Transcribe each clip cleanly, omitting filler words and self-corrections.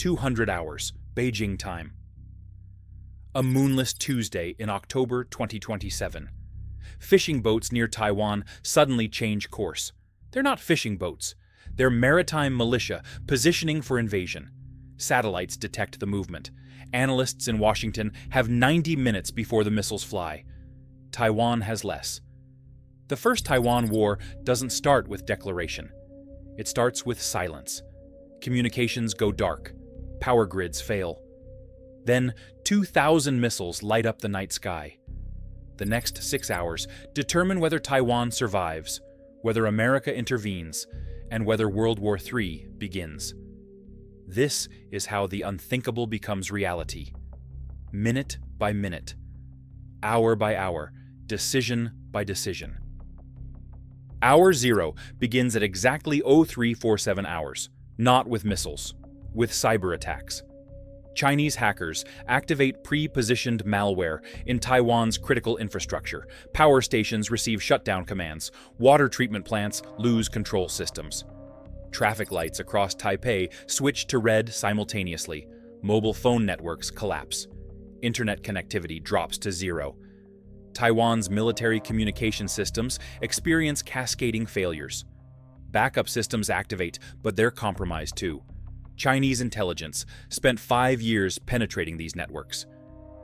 200 hours, Beijing time. A moonless Tuesday in October 2027. Fishing boats near Taiwan suddenly change course. They're not fishing boats. They're maritime militia positioning for invasion. Satellites detect the movement. Analysts in Washington have 90 minutes before the missiles fly. Taiwan has less. The First Taiwan War doesn't start with declaration. It starts with silence. Communications go dark. Power grids fail. Then 2,000 missiles light up the night sky. The next 6 hours determine whether Taiwan survives, whether America intervenes, and whether World War III begins. This is how the unthinkable becomes reality. Minute by minute, hour by hour, decision by decision. Hour 0 begins at exactly 0347 hours, not with missiles, with cyber attacks. Chinese hackers activate pre-positioned malware in Taiwan's critical infrastructure. Power stations receive shutdown commands. Water treatment plants lose control systems. Traffic lights across Taipei switch to red simultaneously. Mobile phone networks collapse. Internet connectivity drops to 0. Taiwan's military communication systems experience cascading failures. Backup systems activate, but they're compromised too. Chinese intelligence spent 5 years penetrating these networks.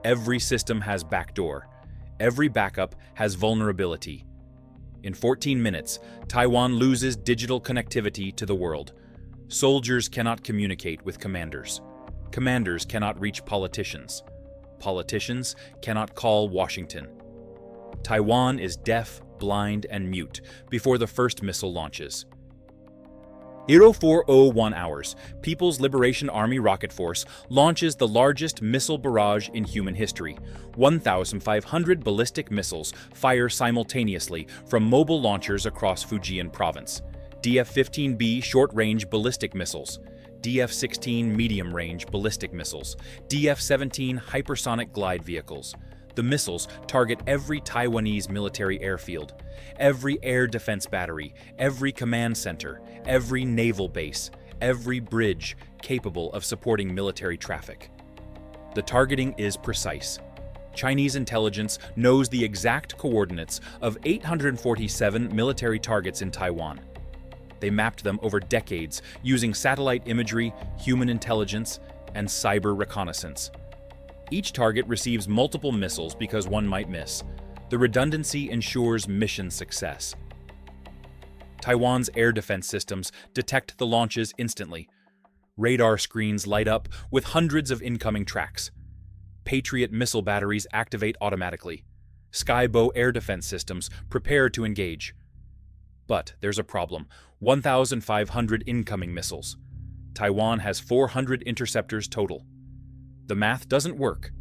Every system has backdoor. Every backup has vulnerability. In 14 minutes, Taiwan loses digital connectivity to the world. Soldiers cannot communicate with commanders. Commanders cannot reach politicians. Politicians cannot call Washington. Taiwan is deaf, blind, and mute before the first missile launches. 0401 hours, People's Liberation Army Rocket Force launches the largest missile barrage in human history. 1,500 ballistic missiles fire simultaneously from mobile launchers across Fujian province. DF-15B short-range ballistic missiles, DF-16 medium-range ballistic missiles, DF-17 hypersonic glide vehicles. The missiles target every Taiwanese military airfield, every air defense battery, every command center, every naval base, every bridge capable of supporting military traffic. The targeting is precise. Chinese intelligence knows the exact coordinates of 847 military targets in Taiwan. They mapped them over decades using satellite imagery, human intelligence, and cyber reconnaissance. Each target receives multiple missiles because one might miss. The redundancy ensures mission success. Taiwan's air defense systems detect the launches instantly. Radar screens light up with hundreds of incoming tracks. Patriot missile batteries activate automatically. Skybow air defense systems prepare to engage. But there's a problem. 1,500 incoming missiles. Taiwan has 400 interceptors total. The math doesn't work.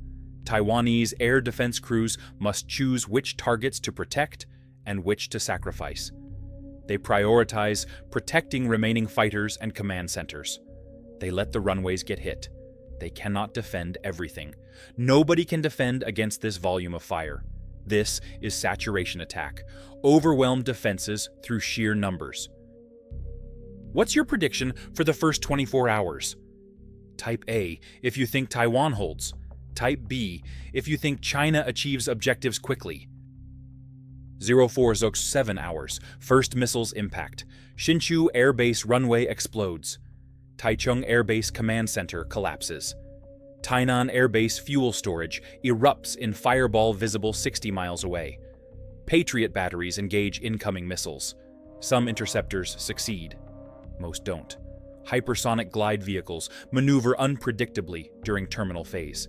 Taiwanese air defense crews must choose which targets to protect and which to sacrifice. They prioritize protecting remaining fighters and command centers. They let the runways get hit. They cannot defend everything. Nobody can defend against this volume of fire. This is saturation attack. Overwhelmed defenses through sheer numbers. What's your prediction for the first 24 hours? Type A if you think Taiwan holds. Type B if you think China achieves objectives quickly. 0407 hours, first missiles impact. Hsinchu Air Base runway explodes. Taichung Air Base command center collapses. Tainan Air Base fuel storage erupts in fireball visible 60 miles away. Patriot batteries engage incoming missiles. Some interceptors succeed. Most don't. Hypersonic glide vehicles maneuver unpredictably during terminal phase.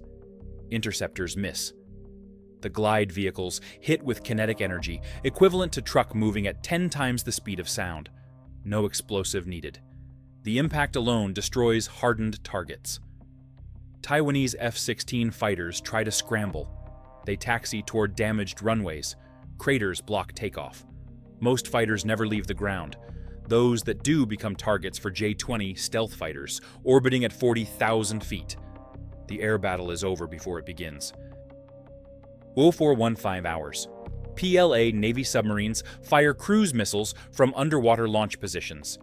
Interceptors miss. The glide vehicles hit with kinetic energy, equivalent to truck moving at 10 times the speed of sound. No explosive needed. The impact alone destroys hardened targets. Taiwanese F-16 fighters try to scramble. They taxi toward damaged runways. Craters block takeoff. Most fighters never leave the ground. Those that do become targets for J-20 stealth fighters, orbiting at 40,000 feet. The air battle is over before it begins. 0415 hours. PLA Navy submarines fire cruise missiles from underwater launch positions.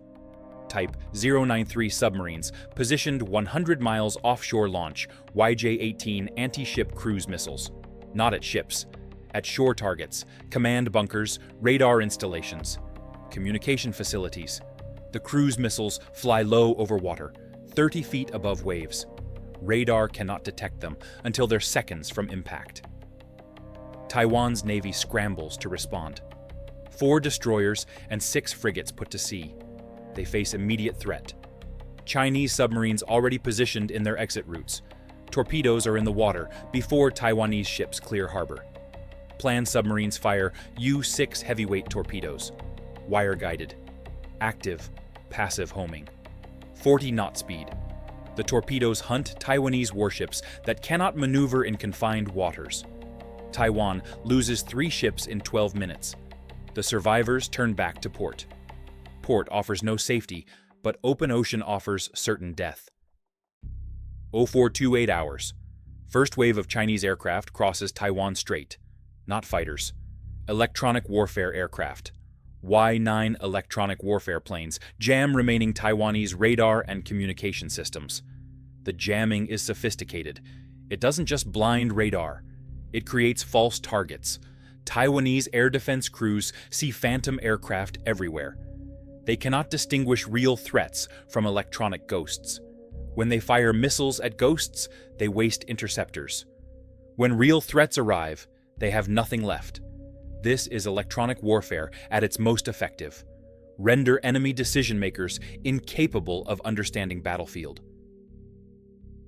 Type 093 submarines, positioned 100 miles offshore launch YJ-18 anti-ship cruise missiles. Not at ships, at shore targets, command bunkers, radar installations, communication facilities. The cruise missiles fly low over water, 30 feet above waves. Radar cannot detect them until they're seconds from impact. Taiwan's Navy scrambles to respond. 4 destroyers and 6 frigates put to sea. They face immediate threat. Chinese submarines already positioned in their exit routes. Torpedoes are in the water before Taiwanese ships clear harbor. Planned submarines fire U-6 heavyweight torpedoes. Wire-guided. Active, passive homing. 40 knot speed. The torpedoes hunt Taiwanese warships that cannot maneuver in confined waters. Taiwan loses 3 ships in 12 minutes. The survivors turn back to port. Port offers no safety, but open ocean offers certain death. 0428 hours. First wave of Chinese aircraft crosses Taiwan Strait. Not fighters. Electronic warfare aircraft. Y-9 electronic warfare planes jam remaining Taiwanese radar and communication systems. The jamming is sophisticated. It doesn't just blind radar. It creates false targets. Taiwanese air defense crews see phantom aircraft everywhere. They cannot distinguish real threats from electronic ghosts. When they fire missiles at ghosts, they waste interceptors. When real threats arrive, they have nothing left. This is electronic warfare at its most effective. Render enemy decision-makers incapable of understanding battlefield.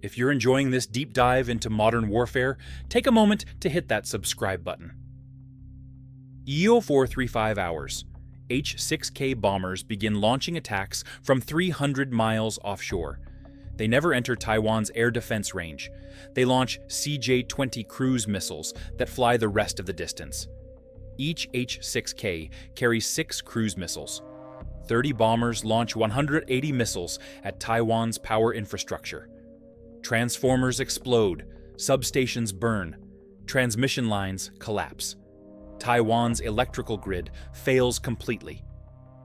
If you're enjoying this deep dive into modern warfare, take a moment to hit that subscribe button. 0435 hours. H-6K bombers begin launching attacks from 300 miles offshore. They never enter Taiwan's air defense range. They launch CJ-20 cruise missiles that fly the rest of the distance. Each H-6K carries 6 cruise missiles. 30 bombers launch 180 missiles at Taiwan's power infrastructure. Transformers explode, substations burn, transmission lines collapse. Taiwan's electrical grid fails completely.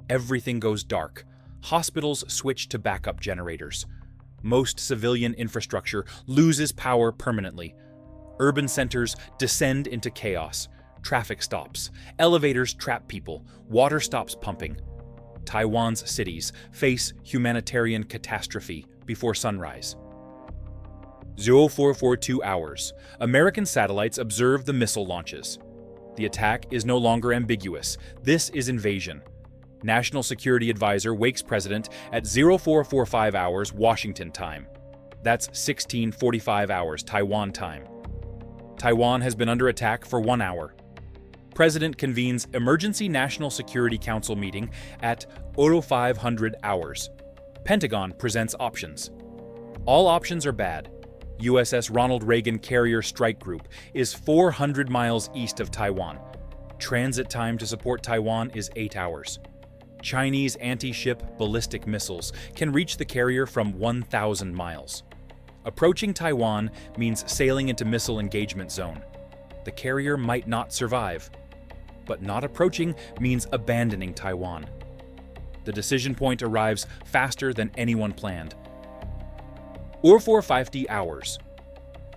Everything goes dark. Hospitals switch to backup generators. Most civilian infrastructure loses power permanently. Urban centers descend into chaos. Traffic stops. Elevators trap people. Water stops pumping. Taiwan's cities face humanitarian catastrophe before sunrise. 0442 hours. American satellites observe the missile launches. The attack is no longer ambiguous. This is invasion. National Security Advisor wakes President at 0445 hours Washington time. That's 1645 hours Taiwan time. Taiwan has been under attack for 1 hour. President convenes Emergency National Security Council meeting at 0500 hours. Pentagon presents options. All options are bad. USS Ronald Reagan Carrier Strike Group is 400 miles east of Taiwan. Transit time to support Taiwan is 8 hours. Chinese anti-ship ballistic missiles can reach the carrier from 1,000 miles. Approaching Taiwan means sailing into missile engagement zone. The carrier might not survive. But not approaching means abandoning Taiwan. The decision point arrives faster than anyone planned. 0450 hours.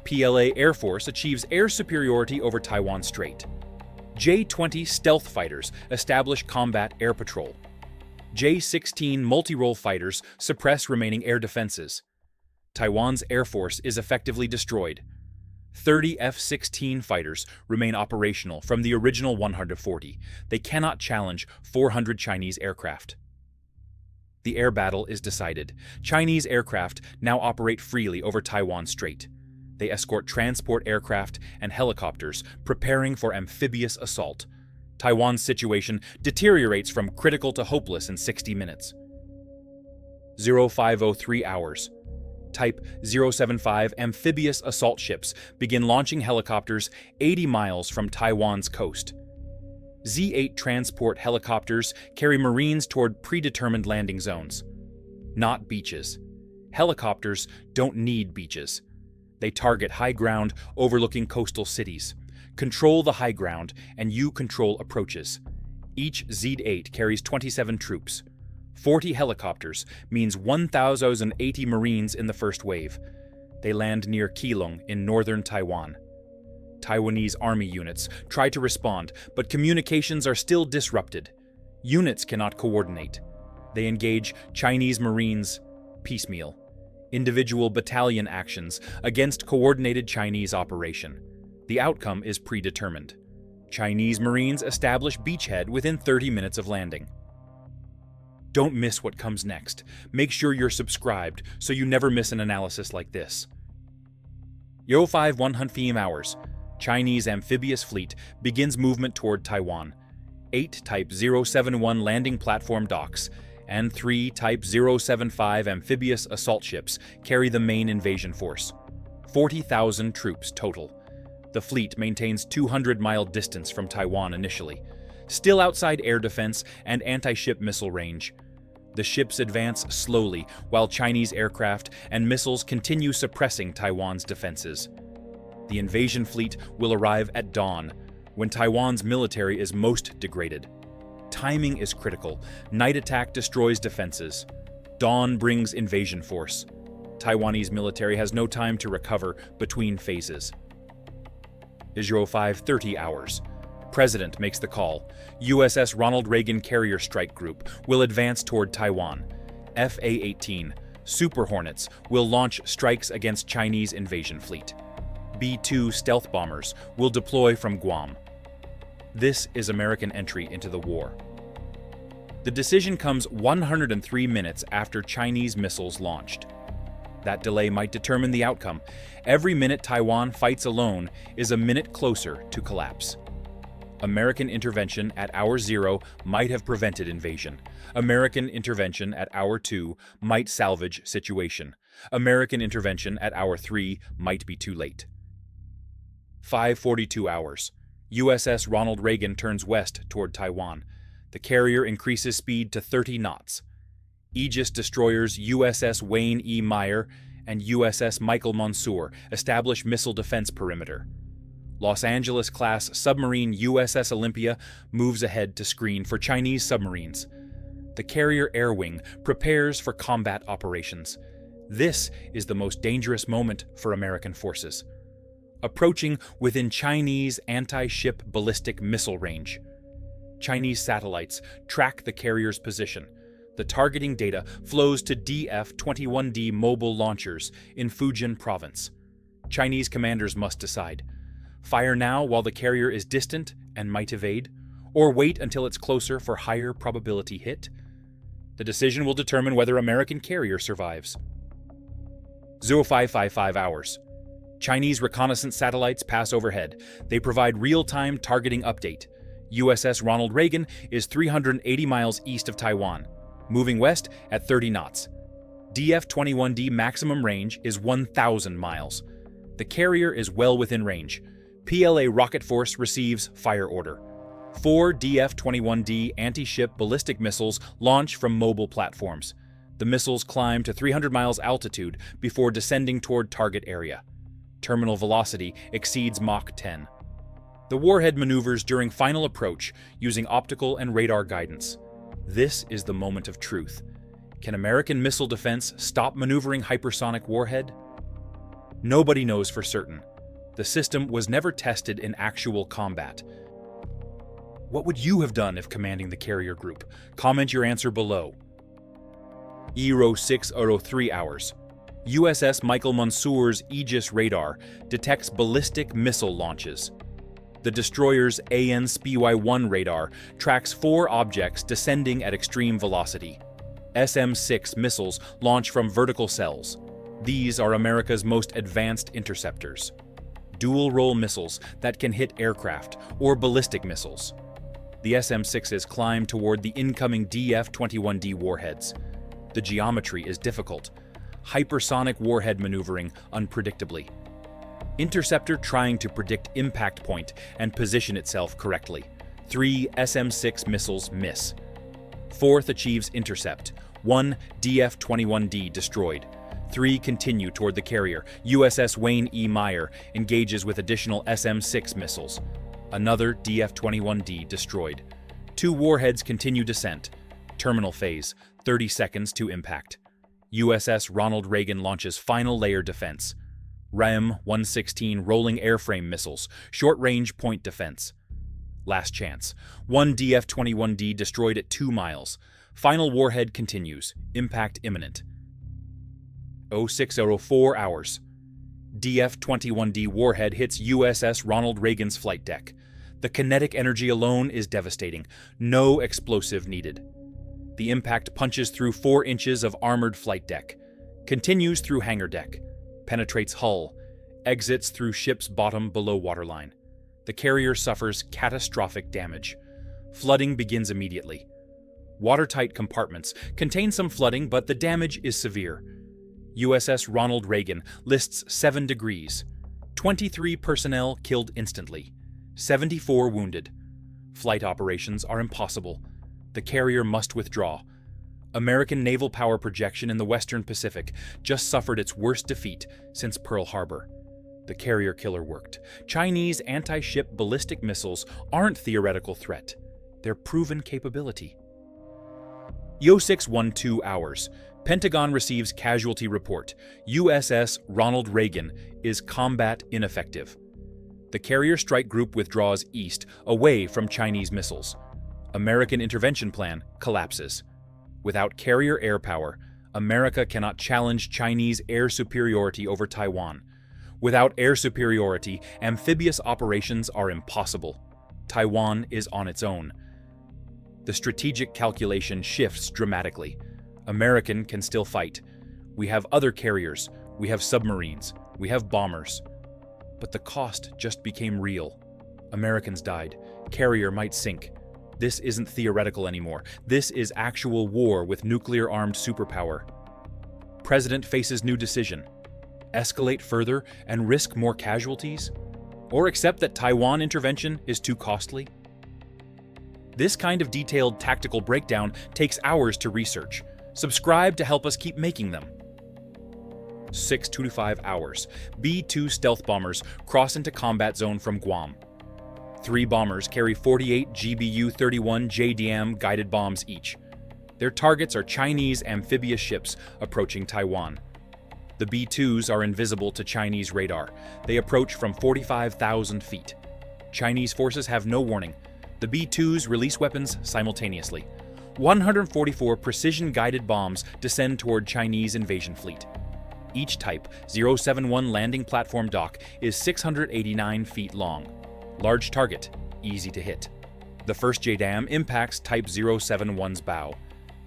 PLA Air Force achieves air superiority over Taiwan Strait. J-20 stealth fighters establish combat air patrol. J-16 multi-role fighters suppress remaining air defenses. Taiwan's Air Force is effectively destroyed. 30 F-16 fighters remain operational from the original 140. They cannot challenge 400 Chinese aircraft. The air battle is decided. Chinese aircraft now operate freely over Taiwan Strait. They escort transport aircraft and helicopters, preparing for amphibious assault. Taiwan's situation deteriorates from critical to hopeless in 60 minutes. 0503 hours. Type 075 amphibious assault ships begin launching helicopters 80 miles from Taiwan's coast. Z-8 transport helicopters carry Marines toward predetermined landing zones. Not beaches. Helicopters don't need beaches. They target high ground overlooking coastal cities. Control the high ground, and you control approaches. Each Z-8 carries 27 troops. 40 helicopters means 1,080 Marines in the first wave. They land near Keelung in northern Taiwan. Taiwanese army units try to respond, but communications are still disrupted. Units cannot coordinate. They engage Chinese Marines piecemeal. Individual battalion actions against coordinated Chinese operation. The outcome is predetermined. Chinese Marines establish beachhead within 30 minutes of landing. Don't miss what comes next. Make sure you're subscribed so you never miss an analysis like this. 05 100 hours. Chinese amphibious fleet begins movement toward Taiwan. 8 Type 071 landing platform docks, and 3 Type 075 amphibious assault ships carry the main invasion force. 40,000 troops total. The fleet maintains 200-mile distance from Taiwan initially, still outside air defense and anti-ship missile range. The ships advance slowly while Chinese aircraft and missiles continue suppressing Taiwan's defenses. The invasion fleet will arrive at dawn, when Taiwan's military is most degraded. Timing is critical. Night attack destroys defenses. Dawn brings invasion force. Taiwanese military has no time to recover between phases. 05:30 hours. President makes the call. USS Ronald Reagan carrier strike group will advance toward Taiwan. FA-18 Super Hornets will launch strikes against Chinese invasion fleet. B-2 stealth bombers will deploy from Guam. This is American entry into the war. The decision comes 103 minutes after Chinese missiles launched. That delay might determine the outcome. Every minute Taiwan fights alone is a minute closer to collapse. American intervention at hour 0 might have prevented invasion. American intervention at hour 2 might salvage situation. American intervention at hour 3 might be too late. 5:42 hours. USS Ronald Reagan turns west toward Taiwan. The carrier increases speed to 30 knots. Aegis destroyers USS Wayne E. Meyer and USS Michael Monsoor establish missile defense perimeter. Los Angeles-class submarine USS Olympia moves ahead to screen for Chinese submarines. The carrier air wing prepares for combat operations. This is the most dangerous moment for American forces. Approaching within Chinese anti-ship ballistic missile range. Chinese satellites track the carrier's position. The targeting data flows to DF-21D mobile launchers in Fujian province. Chinese commanders must decide. Fire now while the carrier is distant and might evade, or wait until it's closer for higher probability hit? The decision will determine whether American carrier survives. 0555 hours. Chinese reconnaissance satellites pass overhead. They provide real-time targeting update. USS Ronald Reagan is 380 miles east of Taiwan, moving west at 30 knots. DF-21D maximum range is 1,000 miles. The carrier is well within range. PLA rocket force receives fire order. 4 DF-21D anti-ship ballistic missiles launch from mobile platforms. The missiles climb to 300 miles altitude before descending toward target area. Terminal velocity exceeds Mach 10. The warhead maneuvers during final approach using optical and radar guidance. This is the moment of truth. Can American missile defense stop maneuvering hypersonic warhead? Nobody knows for certain. The system was never tested in actual combat. What would you have done if commanding the carrier group? Comment your answer below. 0603 hours. USS Michael Monsoor's Aegis radar detects ballistic missile launches. The destroyer's AN-SPY-1 radar tracks 4 objects descending at extreme velocity. SM-6 missiles launch from vertical cells. These are America's most advanced interceptors. Dual-role missiles that can hit aircraft, or ballistic missiles. The SM-6s climb toward the incoming DF-21D warheads. The geometry is difficult. Hypersonic warhead maneuvering unpredictably. Interceptor trying to predict impact point and position itself correctly. 3 SM-6 missiles miss. 4th achieves intercept. 1 DF-21D destroyed. 3 continue toward the carrier. USS Wayne E. Meyer engages with additional SM-6 missiles. Another DF-21D destroyed. 2 warheads continue descent. Terminal phase, 30 seconds to impact. USS Ronald Reagan launches final layer defense. REM-116 rolling airframe missiles, short-range point defense. Last chance. One DF-21D destroyed at 2 miles. Final warhead continues. Impact imminent. 0604 hours. DF-21D warhead hits USS Ronald Reagan's flight deck. The kinetic energy alone is devastating. No explosive needed. The impact punches through 4 inches of armored flight deck, continues through hangar deck, penetrates hull, exits through ship's bottom below waterline. The carrier suffers catastrophic damage. Flooding begins immediately. Watertight compartments contain some flooding, but the damage is severe. USS Ronald Reagan lists 7 degrees. 23 personnel killed instantly. 74 wounded. Flight operations are impossible. The carrier must withdraw. American naval power projection in the Western Pacific just suffered its worst defeat since Pearl Harbor. The carrier killer worked. Chinese anti-ship ballistic missiles aren't theoretical threat. They're proven capability. 0612 hours. Pentagon receives casualty report. USS Ronald Reagan is combat ineffective. The carrier strike group withdraws east, away from Chinese missiles. American intervention plan collapses. Without carrier air power, America cannot challenge Chinese air superiority over Taiwan. Without air superiority, amphibious operations are impossible. Taiwan is on its own. The strategic calculation shifts dramatically. American can still fight. We have other carriers, we have submarines, we have bombers. But the cost just became real. Americans died. Carrier might sink. This isn't theoretical anymore. This is actual war with nuclear-armed superpower. President faces new decision. Escalate further and risk more casualties? Or accept that Taiwan intervention is too costly? This kind of detailed tactical breakdown takes hours to research. Subscribe to help us keep making them. 625 hours. B-2 stealth bombers cross into combat zone from Guam. 3 bombers carry 48 GBU-31 JDAM guided bombs each. Their targets are Chinese amphibious ships approaching Taiwan. The B-2s are invisible to Chinese radar. They approach from 45,000 feet. Chinese forces have no warning. The B-2s release weapons simultaneously. 144 precision-guided bombs descend toward Chinese invasion fleet. Each Type 071 landing platform dock is 689 feet long. Large target, easy to hit. The first JDAM impacts Type 071's bow.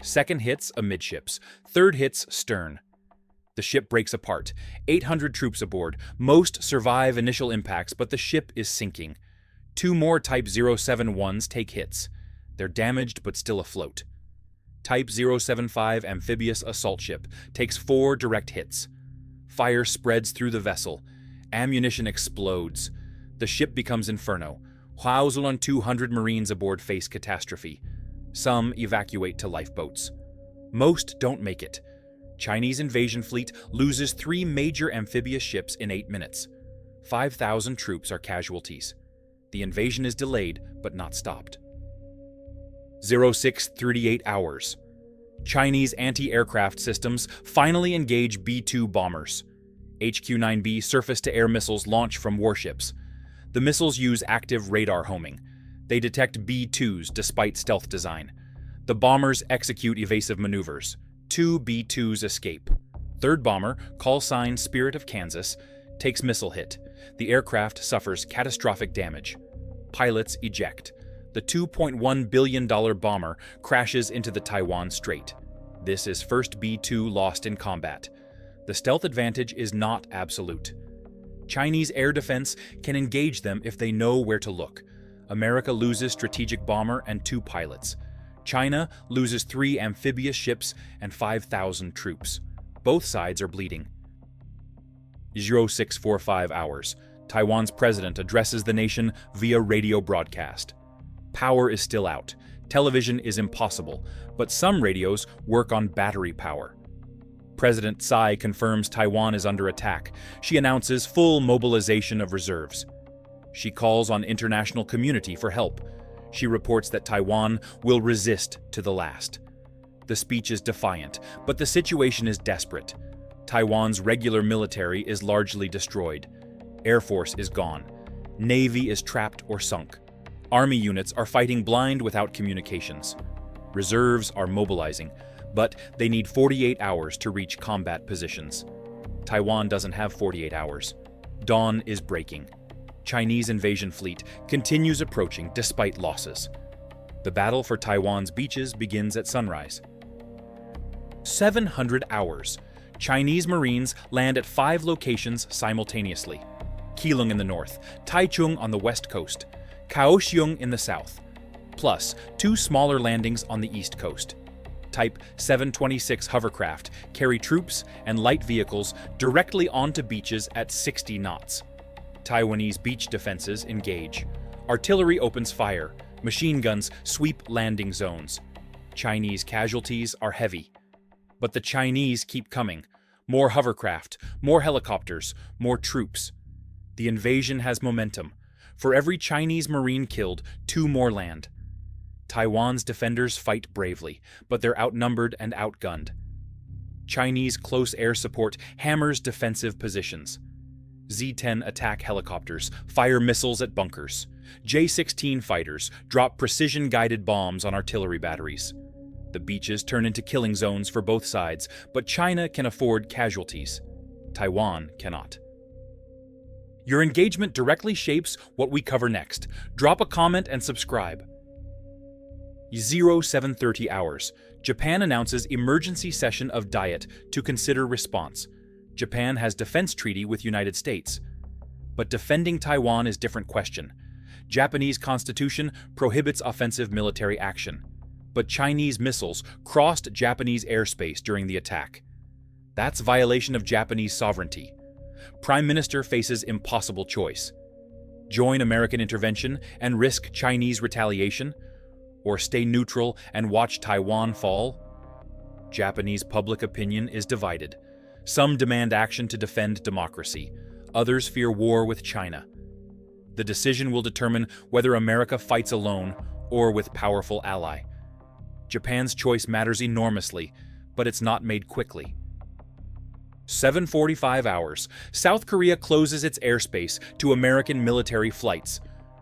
Second hits amidships. Third hits stern. The ship breaks apart. 800 troops aboard. Most survive initial impacts, but the ship is sinking. 2 more Type 071s take hits. They're damaged but still afloat. Type 075 amphibious assault ship takes 4 direct hits. Fire spreads through the vessel. Ammunition explodes. The ship becomes inferno. 1,200 Marines aboard face catastrophe. Some evacuate to lifeboats. Most don't make it. Chinese invasion fleet loses 3 major amphibious ships in 8 minutes. 5,000 troops are casualties. The invasion is delayed, but not stopped. 0638 hours. Chinese anti-aircraft systems finally engage B-2 bombers. HQ-9B surface-to-air missiles launch from warships. The missiles use active radar homing. They detect B-2s despite stealth design. The bombers execute evasive maneuvers. 2 B-2s escape. Third bomber, call sign Spirit of Kansas, takes missile hit. The aircraft suffers catastrophic damage. Pilots eject. The $2.1 billion bomber crashes into the Taiwan Strait. This is first B-2 lost in combat. The stealth advantage is not absolute. Chinese air defense can engage them if they know where to look. America loses strategic bomber and 2 pilots. China loses 3 amphibious ships and 5,000 troops. Both sides are bleeding. 0645 hours. Taiwan's president addresses the nation via radio broadcast. Power is still out. Television is impossible, but some radios work on battery power. President Tsai confirms Taiwan is under attack. She announces full mobilization of reserves. She calls on international community for help. She reports that Taiwan will resist to the last. The speech is defiant, but the situation is desperate. Taiwan's regular military is largely destroyed. Air Force is gone. Navy is trapped or sunk. Army units are fighting blind without communications. Reserves are mobilizing, but they need 48 hours to reach combat positions. Taiwan doesn't have 48 hours. Dawn is breaking. Chinese invasion fleet continues approaching despite losses. The battle for Taiwan's beaches begins at sunrise. 700 hours. Chinese Marines land at 5 locations simultaneously. Keelung in the north, Taichung on the west coast, Kaohsiung in the south, plus 2 smaller landings on the east coast. Type 726 hovercraft carry troops and light vehicles directly onto beaches at 60 knots. Taiwanese beach defenses engage. Artillery opens fire. Machine guns sweep landing zones. Chinese casualties are heavy. But the Chinese keep coming. More hovercraft, more helicopters, more troops. The invasion has momentum. For every Chinese Marine killed, 2 more land. Taiwan's defenders fight bravely, but they're outnumbered and outgunned. Chinese close air support hammers defensive positions. Z-10 attack helicopters fire missiles at bunkers. J-16 fighters drop precision-guided bombs on artillery batteries. The beaches turn into killing zones for both sides, but China can afford casualties. Taiwan cannot. Your engagement directly shapes what we cover next. Drop a comment and subscribe. 0730 hours. Japan announces emergency session of Diet to consider response. Japan has defense treaty with United States. But defending Taiwan is different question. Japanese constitution prohibits offensive military action. But Chinese missiles crossed Japanese airspace during the attack. That's violation of Japanese sovereignty. Prime Minister faces impossible choice. Join American intervention and risk Chinese retaliation? Or stay neutral and watch Taiwan fall? Japanese public opinion is divided. Some demand action to defend democracy. Others fear war with China. The decision will determine whether America fights alone or with powerful ally. Japan's choice matters enormously, but it's not made quickly. 7:45 hours. South Korea closes its airspace to American military flights.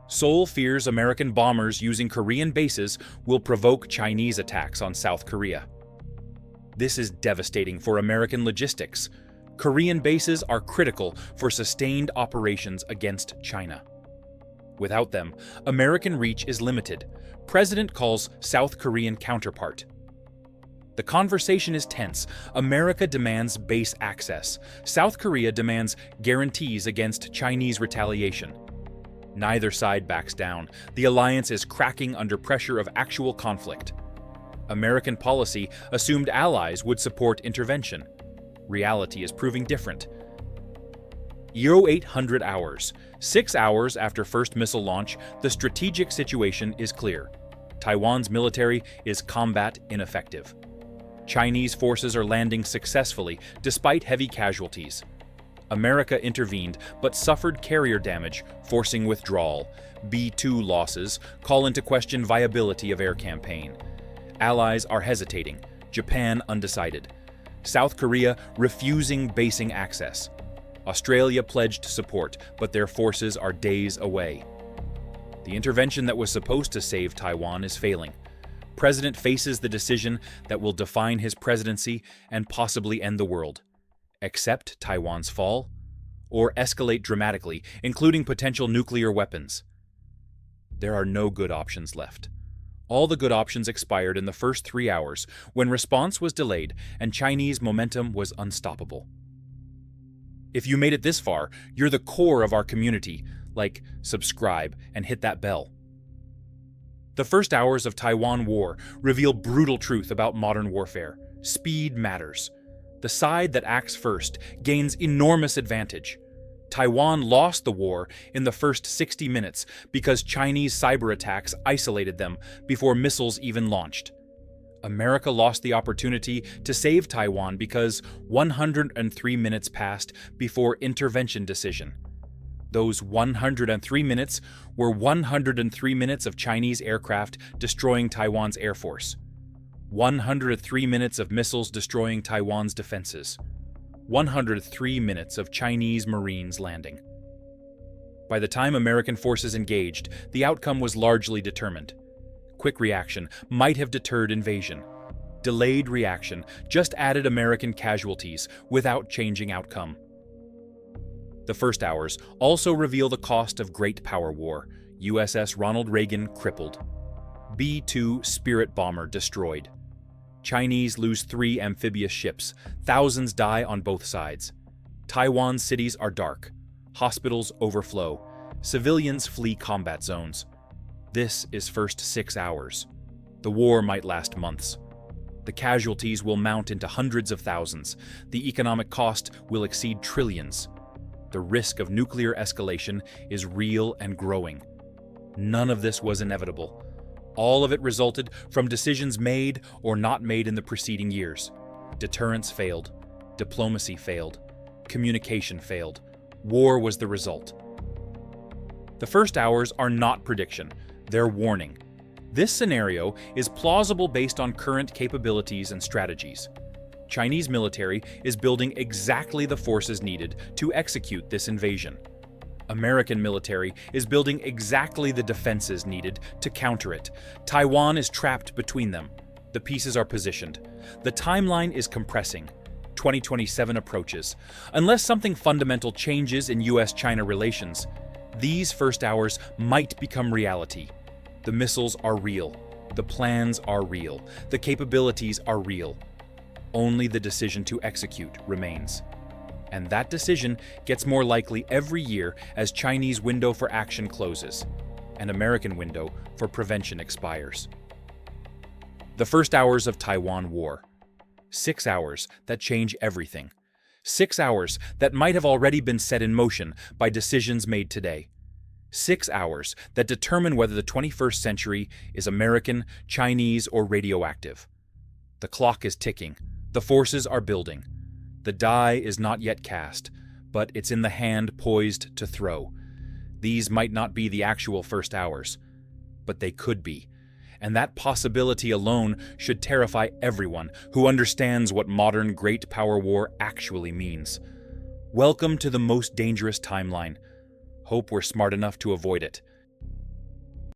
Seoul fears American bombers using Korean bases will provoke Chinese attacks on South Korea. This is devastating for American logistics. Korean bases are critical for sustained operations against China. Without them, American reach is limited. President calls South Korean counterpart. The conversation is tense. America demands base access. South Korea demands guarantees against Chinese retaliation. Neither side backs down. The alliance is cracking under pressure of actual conflict. American policy assumed allies would support intervention. Reality is proving different. 0800 hours. 6 hours after first missile launch, the strategic situation is clear. Taiwan's military is combat ineffective. Chinese forces are landing successfully despite heavy casualties. America intervened but suffered carrier damage, forcing withdrawal. B-2 losses call into question viability of air campaign. Allies are hesitating. Japan undecided. South Korea refusing basing access. Australia pledged support, but their forces are days away. The intervention that was supposed to save Taiwan is failing. President faces the decision that will define his presidency and possibly end the world. Accept Taiwan's fall, or escalate dramatically, including potential nuclear weapons. There are no good options left. All the good options expired in the first 3 hours when response was delayed and Chinese momentum was unstoppable. If you made it this far, you're the core of our community. Like, subscribe, and hit that bell. The first hours of Taiwan War reveal brutal truth about modern warfare. Speed matters. The side that acts first gains enormous advantage. Taiwan lost the war in the first 60 minutes because Chinese cyber attacks isolated them before missiles even launched. America lost the opportunity to save Taiwan because 103 minutes passed before intervention decision. Those 103 minutes were 103 minutes of Chinese aircraft destroying Taiwan's air force. 103 minutes of missiles destroying Taiwan's defenses. 103 minutes of Chinese Marines landing. By the time American forces engaged, the outcome was largely determined. Quick reaction might have deterred invasion. Delayed reaction just added American casualties without changing outcome. The first hours also reveal the cost of Great Power War. USS Ronald Reagan crippled. B-2 Spirit bomber destroyed. Chinese lose 3 amphibious ships. Thousands die on both sides. Taiwan cities are dark. Hospitals overflow. Civilians flee combat zones. This is first 6 hours. The war might last months. The casualties will mount into hundreds of thousands. The economic cost will exceed trillions. The risk of nuclear escalation is real and growing. None of this was inevitable. All of it resulted from decisions made or not made in the preceding years. Deterrence failed. Diplomacy failed. Communication failed. War was the result. The first hours are not prediction, they're warning. This scenario is plausible based on current capabilities and strategies. Chinese military is building exactly the forces needed to execute this invasion. American military is building exactly the defenses needed to counter it. Taiwan is trapped between them. The pieces are positioned. The timeline is compressing. 2027 approaches. Unless something fundamental changes in US-China relations, these first hours might become reality. The missiles are real. The plans are real. The capabilities are real. Only the decision to execute remains. And that decision gets more likely every year as Chinese window for action closes, and American window for prevention expires. The first hours of Taiwan War. 6 hours that change everything. 6 hours that might have already been set in motion by decisions made today. 6 hours that determine whether the 21st century is American, Chinese, or radioactive. The clock is ticking. The forces are building. The die is not yet cast, but it's in the hand poised to throw. These might not be the actual first hours, but they could be. And that possibility alone should terrify everyone who understands what modern great power war actually means. Welcome to the most dangerous timeline. Hope we're smart enough to avoid it.